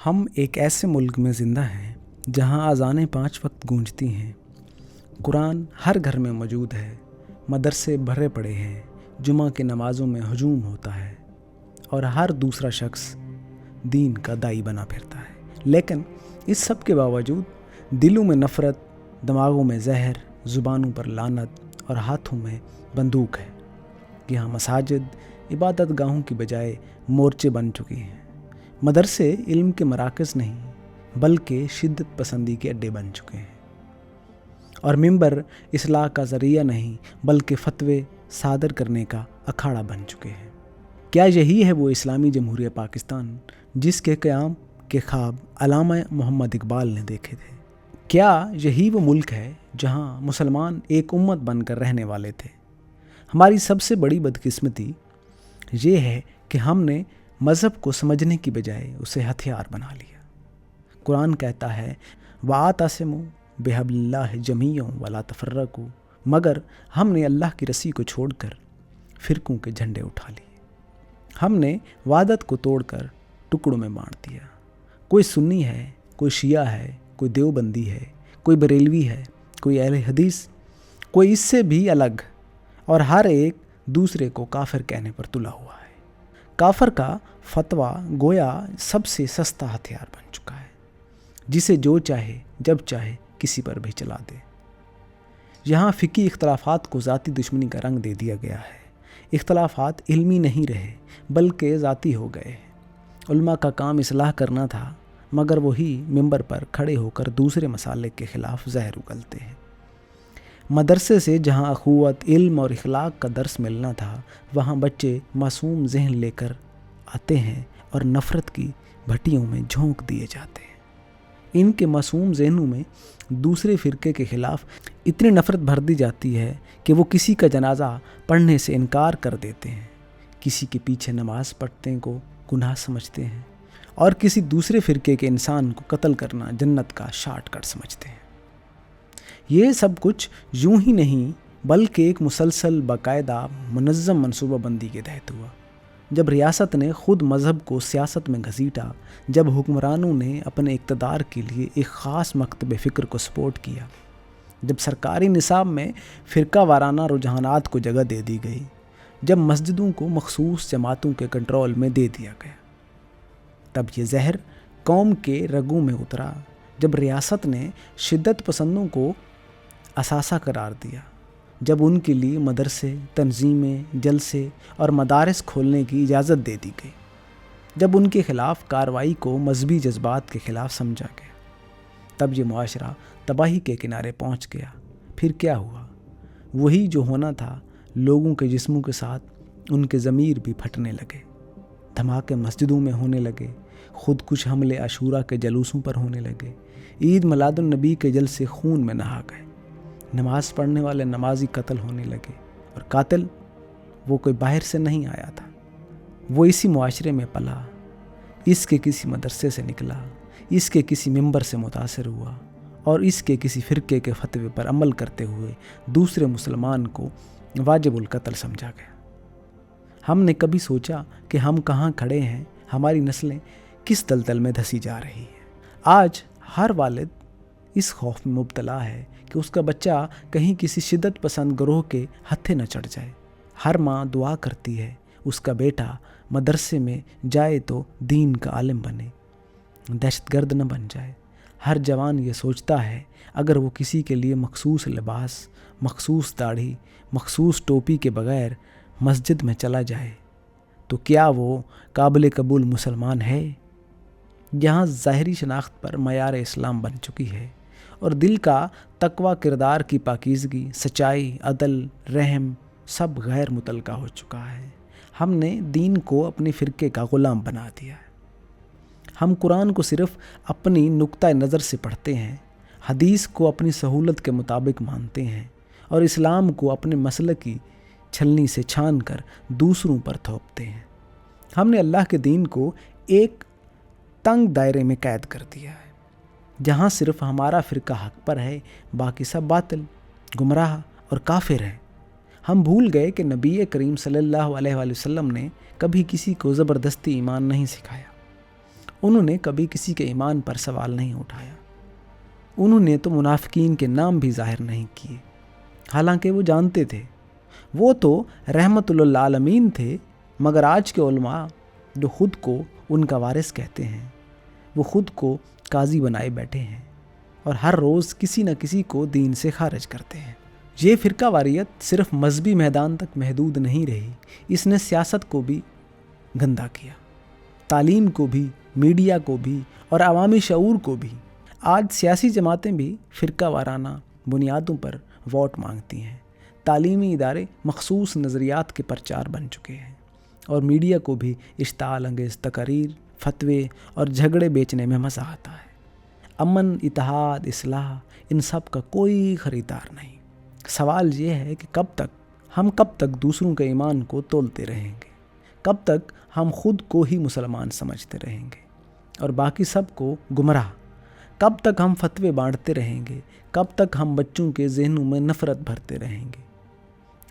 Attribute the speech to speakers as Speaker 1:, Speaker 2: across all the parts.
Speaker 1: ہم ایک ایسے ملک میں زندہ ہیں جہاں اذانیں 5 وقت گونجتی ہیں، قرآن ہر گھر میں موجود ہے، مدرسے بھرے پڑے ہیں، جمعہ کی نمازوں میں ہجوم ہوتا ہے اور ہر دوسرا شخص دین کا داعی بنا پھرتا ہے۔ لیکن اس سب کے باوجود دلوں میں نفرت، دماغوں میں زہر، زبانوں پر لعنت اور ہاتھوں میں بندوق ہے۔ یہاں مساجد عبادت گاہوں کی بجائے مورچے بن چکی ہیں، مدرسے علم کے مراکز نہیں بلکہ شدت پسندی کے اڈے بن چکے ہیں، اور ممبر اصلاح کا ذریعہ نہیں بلکہ فتوے صادر کرنے کا اکھاڑا بن چکے ہیں۔ کیا یہی ہے وہ اسلامی جمہوریہ پاکستان جس کے قیام کے خواب علامہ محمد اقبال نے دیکھے تھے؟ کیا یہی وہ ملک ہے جہاں مسلمان ایک امت بن کر رہنے والے تھے؟ ہماری سب سے بڑی بدقسمتی یہ ہے کہ ہم نے مذہب کو سمجھنے کی بجائے اسے ہتھیار بنا لیا۔ قرآن کہتا ہے وَاعْتَصِمُوا بِحَبْلِ اللَّهِ جَمِيعًا وَلَا تَفَرَّقُوا، مگر ہم نے اللہ کی رسی کو چھوڑ کر فرقوں کے جھنڈے اٹھا لیے۔ ہم نے وحدت کو توڑ کر ٹکڑوں میں بانٹ دیا۔ کوئی سنی ہے، کوئی شیعہ ہے، کوئی دیوبندی ہے، کوئی بریلوی ہے، کوئی اہل حدیث، کوئی اس سے بھی الگ، اور ہر ایک دوسرے کو کافر کہنے پر تلا ہوا ہے۔ کافر کا فتویٰ گویا سب سے سستا ہتھیار بن چکا ہے، جسے جو چاہے جب چاہے کسی پر بھی چلا دے۔ یہاں فقہی اختلافات کو ذاتی دشمنی کا رنگ دے دیا گیا ہے۔ اختلافات علمی نہیں رہے بلکہ ذاتی ہو گئے۔ علماء کا کام اصلاح کرنا تھا، مگر وہی ممبر پر کھڑے ہو کر دوسرے مسالک کے خلاف زہر اگلتے ہیں۔ مدرسے سے جہاں اخوت، علم اور اخلاق کا درس ملنا تھا، وہاں بچے معصوم ذہن لے کر آتے ہیں اور نفرت کی بھٹیوں میں جھونک دیے جاتے ہیں۔ ان کے معصوم ذہنوں میں دوسرے فرقے کے خلاف اتنی نفرت بھر دی جاتی ہے کہ وہ کسی کا جنازہ پڑھنے سے انکار کر دیتے ہیں، کسی کے پیچھے نماز پڑھنے کو گناہ سمجھتے ہیں، اور کسی دوسرے فرقے کے انسان کو قتل کرنا جنت کا شارٹ کٹ سمجھتے ہیں۔ یہ سب کچھ یوں ہی نہیں بلکہ ایک مسلسل باقاعدہ منظم منصوبہ بندی کے تحت ہوا۔ جب ریاست نے خود مذہب کو سیاست میں گھسیٹا، جب حکمرانوں نے اپنے اقتدار کے لیے ایک خاص مکتب فکر کو سپورٹ کیا، جب سرکاری نصاب میں فرقہ وارانہ رجحانات کو جگہ دے دی گئی، جب مسجدوں کو مخصوص جماعتوں کے کنٹرول میں دے دیا گیا، تب یہ زہر قوم کے رگوں میں اترا۔ جب ریاست نے شدت پسندوں کو اثاثہ قرار دیا، جب ان کے لیے مدرسے، تنظیمیں، جلسے اور مدارس کھولنے کی اجازت دے دی گئی، جب ان کے خلاف کارروائی کو مذہبی جذبات کے خلاف سمجھا گیا، تب یہ معاشرہ تباہی کے کنارے پہنچ گیا۔ پھر کیا ہوا؟ وہی جو ہونا تھا، لوگوں کے جسموں کے ساتھ ان کے ضمیر بھی پھٹنے لگے، دھماکے مسجدوں میں ہونے لگے، خود کش حملے عاشورہ کے جلوسوں پر ہونے لگے، عید میلاد النبی کے جلسے خون میں نہا گئے، نماز پڑھنے والے نمازی قتل ہونے لگے، اور قاتل وہ کوئی باہر سے نہیں آیا تھا، وہ اسی معاشرے میں پلا، اس کے کسی مدرسے سے نکلا، اس کے کسی ممبر سے متاثر ہوا، اور اس کے کسی فرقے کے فتوے پر عمل کرتے ہوئے دوسرے مسلمان کو واجب القتل سمجھا گیا۔ ہم نے کبھی سوچا کہ ہم کہاں کھڑے ہیں؟ ہماری نسلیں کس دلدل میں دھسی جا رہی ہیں؟ آج ہر والد اس خوف میں مبتلا ہے کہ اس کا بچہ کہیں کسی شدت پسند گروہ کے ہتھے نہ چڑھ جائے۔ ہر ماں دعا کرتی ہے اس کا بیٹا مدرسے میں جائے تو دین کا عالم بنے، دہشت گرد نہ بن جائے۔ ہر جوان یہ سوچتا ہے اگر وہ کسی کے لیے مخصوص لباس، مخصوص داڑھی، مخصوص ٹوپی کے بغیر مسجد میں چلا جائے تو کیا وہ قابل قبول مسلمان ہے؟ یہاں ظاہری شناخت پر معیار اسلام بن چکی ہے، اور دل کا تقویٰ، کردار کی پاکیزگی، سچائی، عدل، رحم سب غیر متعلقہ ہو چکا ہے۔ ہم نے دین کو اپنے فرقے کا غلام بنا دیا ہے۔ ہم قرآن کو صرف اپنی نقطۂ نظر سے پڑھتے ہیں، حدیث کو اپنی سہولت کے مطابق مانتے ہیں، اور اسلام کو اپنے مسلک کی چھلنی سے چھان کر دوسروں پر تھوپتے ہیں۔ ہم نے اللہ کے دین کو ایک تنگ دائرے میں قید کر دیا ہے، جہاں صرف ہمارا فرقہ حق پر ہے، باقی سب باطل، گمراہ اور کافر ہیں۔ ہم بھول گئے کہ نبی کریم صلی اللہ علیہ وآلہ وسلم نے کبھی کسی کو زبردستی ایمان نہیں سکھایا۔ انہوں نے کبھی کسی کے ایمان پر سوال نہیں اٹھایا، انہوں نے تو منافقین کے نام بھی ظاہر نہیں کیے، حالانکہ وہ جانتے تھے وہ تو رحمت للعالمین تھے۔ مگر آج کے علماء جو خود کو ان کا وارث کہتے ہیں، وہ خود کو قاضی بنائے بیٹھے ہیں اور ہر روز کسی نہ کسی کو دین سے خارج کرتے ہیں۔ یہ فرقہ واریت صرف مذہبی میدان تک محدود نہیں رہی، اس نے سیاست کو بھی گندا کیا، تعلیم کو بھی، میڈیا کو بھی اور عوامی شعور کو بھی۔ آج سیاسی جماعتیں بھی فرقہ وارانہ بنیادوں پر ووٹ مانگتی ہیں، تعلیمی ادارے مخصوص نظریات کے پرچار بن چکے ہیں، اور میڈیا کو بھی اشتعال انگیز تقاریر، فتوے اور جھگڑے بیچنے میں مزہ آتا ہے۔ امن، اتحاد، اصلاح، ان سب کا کوئی خریدار نہیں۔ سوال یہ ہے کہ کب تک دوسروں کے ایمان کو تولتے رہیں گے؟ کب تک ہم خود کو ہی مسلمان سمجھتے رہیں گے اور باقی سب کو گمراہ؟ کب تک ہم فتوے بانٹتے رہیں گے؟ کب تک ہم بچوں کے ذہنوں میں نفرت بھرتے رہیں گے؟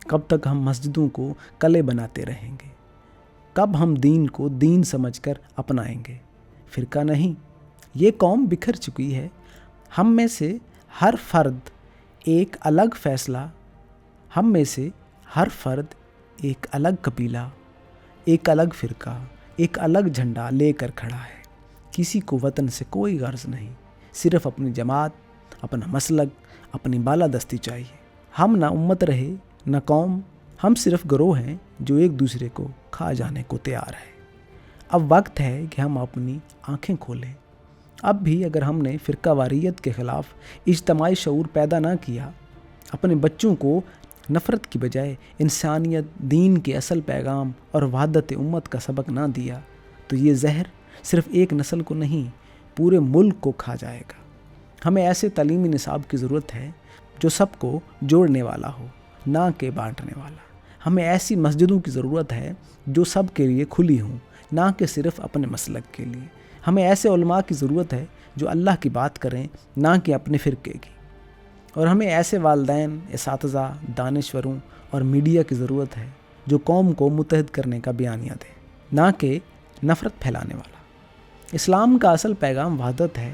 Speaker 1: کب تک ہم مسجدوں کو قلعے بناتے رہیں گے؟ کب ہم دین کو دین سمجھ کر اپنائیں گے، فرقہ نہیں؟ یہ قوم بکھر چکی ہے، ہم میں سے ہر فرد ایک الگ فیصلہ، ہم میں سے ہر فرد ایک الگ قبیلہ، ایک الگ فرقہ، ایک الگ جھنڈا لے کر کھڑا ہے۔ کسی کو وطن سے کوئی غرض نہیں، صرف اپنی جماعت، اپنا مسلک، اپنی بالادستی چاہیے۔ ہم نہ امت رہے نہ قوم، ہم صرف گروہ ہیں جو ایک دوسرے کو کھا جانے کو تیار ہے۔ اب وقت ہے کہ ہم اپنی آنکھیں کھولیں۔ اب بھی اگر ہم نے فرقہ واریت کے خلاف اجتماعی شعور پیدا نہ کیا، اپنے بچوں کو نفرت کی بجائے انسانیت، دین کے اصل پیغام اور وحدت امت کا سبق نہ دیا، تو یہ زہر صرف ایک نسل کو نہیں، پورے ملک کو کھا جائے گا۔ ہمیں ایسے تعلیمی نصاب کی ضرورت ہے جو سب کو جوڑنے والا ہو، نہ کہ بانٹنے والا۔ ہمیں ایسی مسجدوں کی ضرورت ہے جو سب کے لیے کھلی ہوں، نہ کہ صرف اپنے مسلک کے لیے۔ ہمیں ایسے علماء کی ضرورت ہے جو اللہ کی بات کریں، نہ کہ اپنے فرقے کی۔ اور ہمیں ایسے والدین، اساتذہ، دانشوروں اور میڈیا کی ضرورت ہے جو قوم کو متحد کرنے کا بیانیہ دے، نہ کہ نفرت پھیلانے والا۔ اسلام کا اصل پیغام وحدت ہے،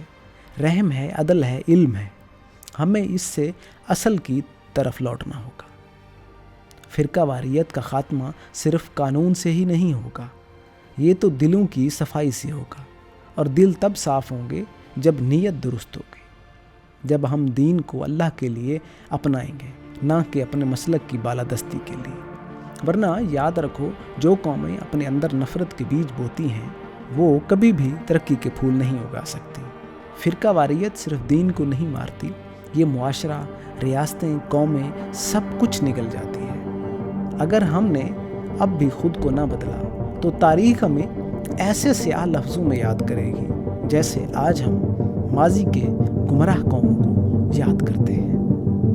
Speaker 1: رحم ہے، عدل ہے، علم ہے۔ ہمیں اس سے اصل کی طرف لوٹنا ہوگا۔ فرقہ واریت کا خاتمہ صرف قانون سے ہی نہیں ہوگا، یہ تو دلوں کی صفائی سے ہوگا، اور دل تب صاف ہوں گے جب نیت درست ہوگی، جب ہم دین کو اللہ کے لیے اپنائیں گے، نہ کہ اپنے مسلک کی بالادستی کے لیے۔ ورنہ یاد رکھو، جو قومیں اپنے اندر نفرت کے بیج بوتی ہیں وہ کبھی بھی ترقی کے پھول نہیں اگا سکتی۔ فرقہ واریت صرف دین کو نہیں مارتی، یہ معاشرہ، ریاستیں، قومیں، سب کچھ نگل جاتی ہے۔ اگر ہم نے اب بھی خود کو نہ بدلا تو تاریخ ہمیں ایسے سیاہ لفظوں میں یاد کرے گی جیسے آج ہم ماضی کے گمراہ قوموں کو یاد کرتے ہیں۔